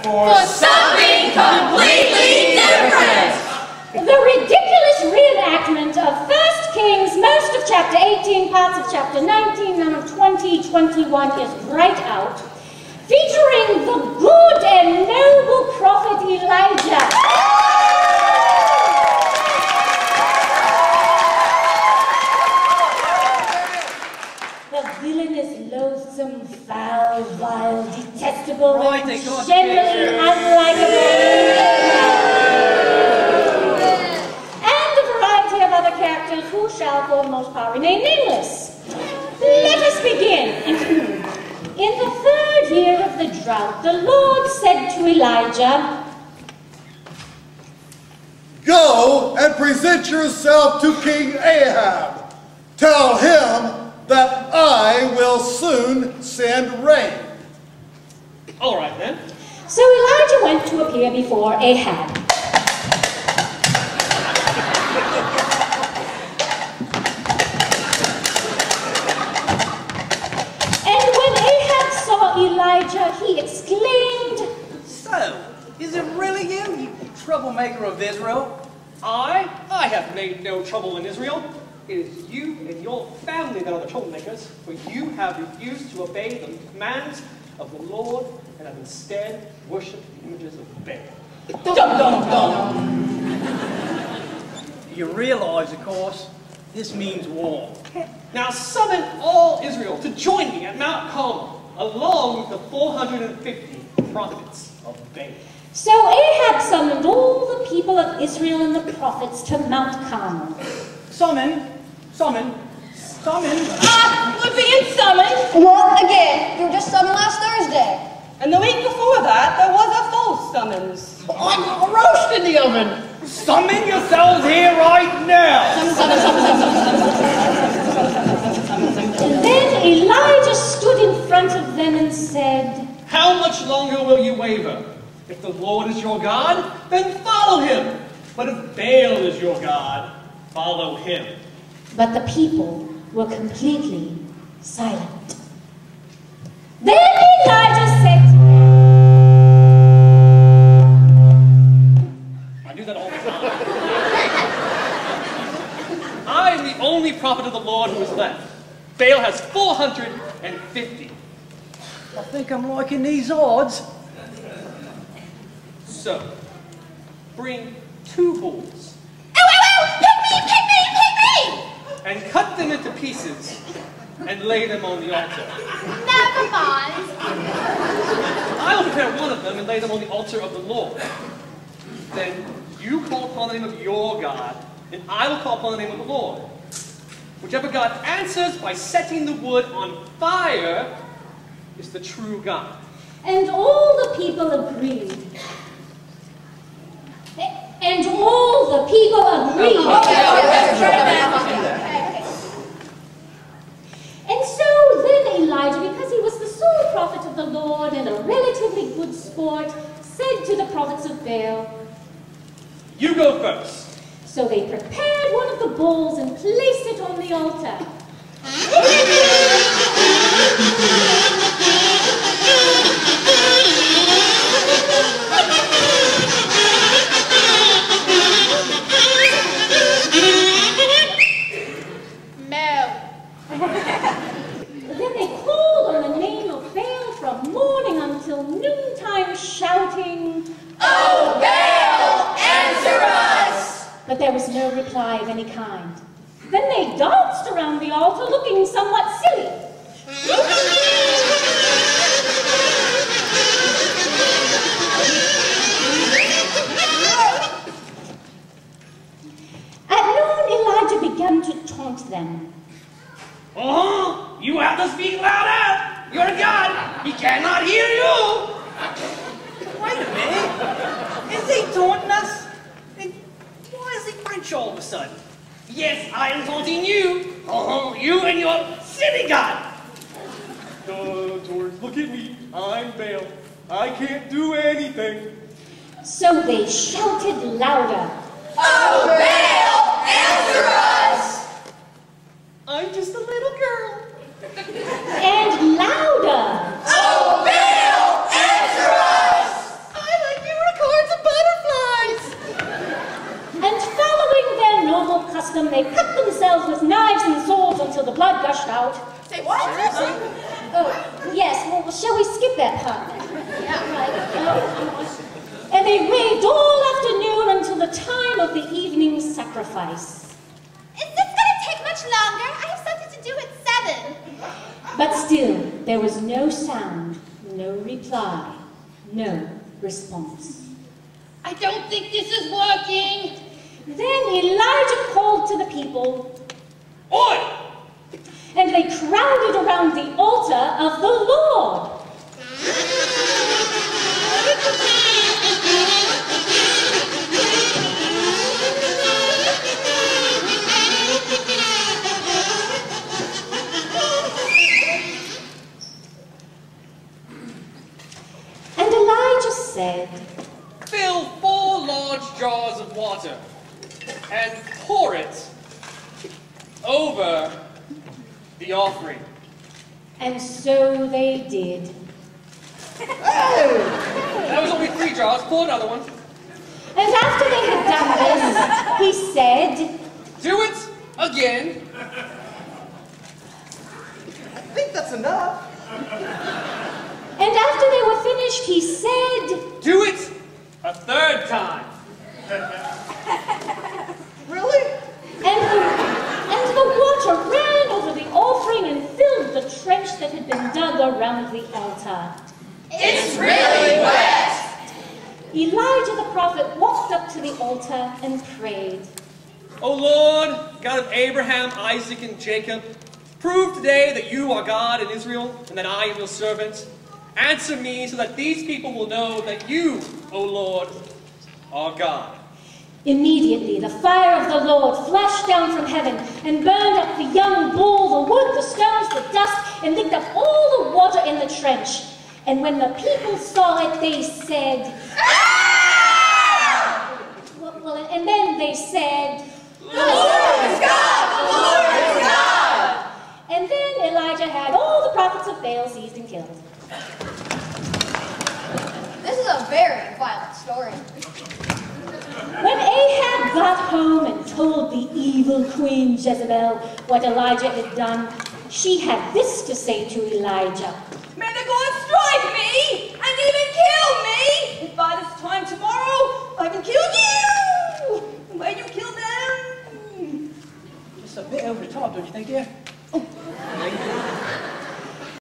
for something completely different. The ridiculous reenactment of 1 Kings, most of chapter 18, parts of chapter 19, none of 2021 is right out, featuring the good and noble prophet Elijah. The villainous, loathsome, foul, vile, detestable, generally unlikable, and a variety of other characters who shall, for the most part, remain nameless. Let us begin. In the 3rd year of the drought, the Lord said to Elijah, "Go and present yourself to King Ahab. Tell him that I will soon send rain." All right, then. So Elijah went to appear before Ahab. And when Ahab saw Elijah, he exclaimed, "So, is it really you, you troublemaker of Israel?" I have made no trouble in Israel. It is you and your family that are the troublemakers, for you have refused to obey the commands of the Lord and have instead worshipped the images of Baal. You realize, of course, this means war. Now summon all Israel to join me at Mount Carmel, along with the 450 prophets of Baal. So Ahab summoned all the people of Israel and the prophets to Mount Carmel. Summon. We're being summoned. What? Again? You were just summoned last Thursday. And the week before that, there was a false summons. I'm a roast in the oven. Summon yourselves here right now. Then Elijah stood in front of them and said, How much longer will you waver? If the Lord is your God, then follow him. But if Baal is your God, follow him. But the people were completely silent. Then Elijah said, I do that all the time. I am the only prophet of the Lord who is left. Baal has 450. I think I'm liking these odds. So, bring 2 bulls. Pick me! And cut them into pieces and lay them on the altar. Never mind. I will prepare one of them and lay them on the altar of the Lord. Then you call upon the name of your God, and I will call upon the name of the Lord. Whichever God answers by setting the wood on fire is the true God. and all the people agreed. And all the people agreed. And so then Elijah, because he was the sole prophet of the Lord and a relatively good sport, said to the prophets of Baal, "You go first." So they prepared one of the bulls and placed it on the altar. Then they called on the name of Baal from morning until noontime, shouting, "Oh, Baal, answer us!" But there was no reply of any kind. Then they danced around the altar looking somewhat silly. At noon, Elijah began to taunt them. "Oh, you have to speak louder! You're God! He cannot hear you!" Wait a minute. Is he taunting us? Why is he French all of a sudden? "Yes, I am taunting you! Oh, you and your silly God!" George, look at me. I'm Baal. I can't do anything. So they shouted louder. "Oh, Baal, answer us!" I'm just a little girl. And louder. "Oh, Baal, answer us!" that part then. Yeah, right. And they raved all afternoon until the time of the evening sacrifice. Is this going to take much longer? I have something to do at 7. But still, there was no sound, no reply, no response. I don't think this is working. Then Elijah called to the people, Oi! and they crowded around the altar of the Lord. And Elijah said, Fill 4 large jars of water and pour it over the offering. and so they did. That was only 3 jars. Pour another one. And after they had done this, he said, Do it again. I think that's enough. and after they were finished, he said, Do it a 3rd time. Really? and the water ran over the offering and filled the trench that had been dug around the altar. It's really wet. Elijah the prophet walked up to the altar and prayed. O Lord, God of Abraham, Isaac, and Jacob, prove today that you are God in Israel and that I am your servant. Answer me so that these people will know that you, O Lord, are God. Immediately the fire of the Lord flashed down from heaven and burned up the young bull, the wood, the stones, the dust, and licked up all the water in the trench. And when the people saw it, they said, "Ah!" And then they said, The Lord is God! The Lord is God! And then Elijah had all the prophets of Baal seized and killed. This is a very violent story. When Ahab got home and told the evil Queen Jezebel what Elijah had done, she had this to say to Elijah. May the gods strike me and even kill me if by this time tomorrow I can kill you the way you killed them. Just a bit over the top, don't you think, dear? Oh.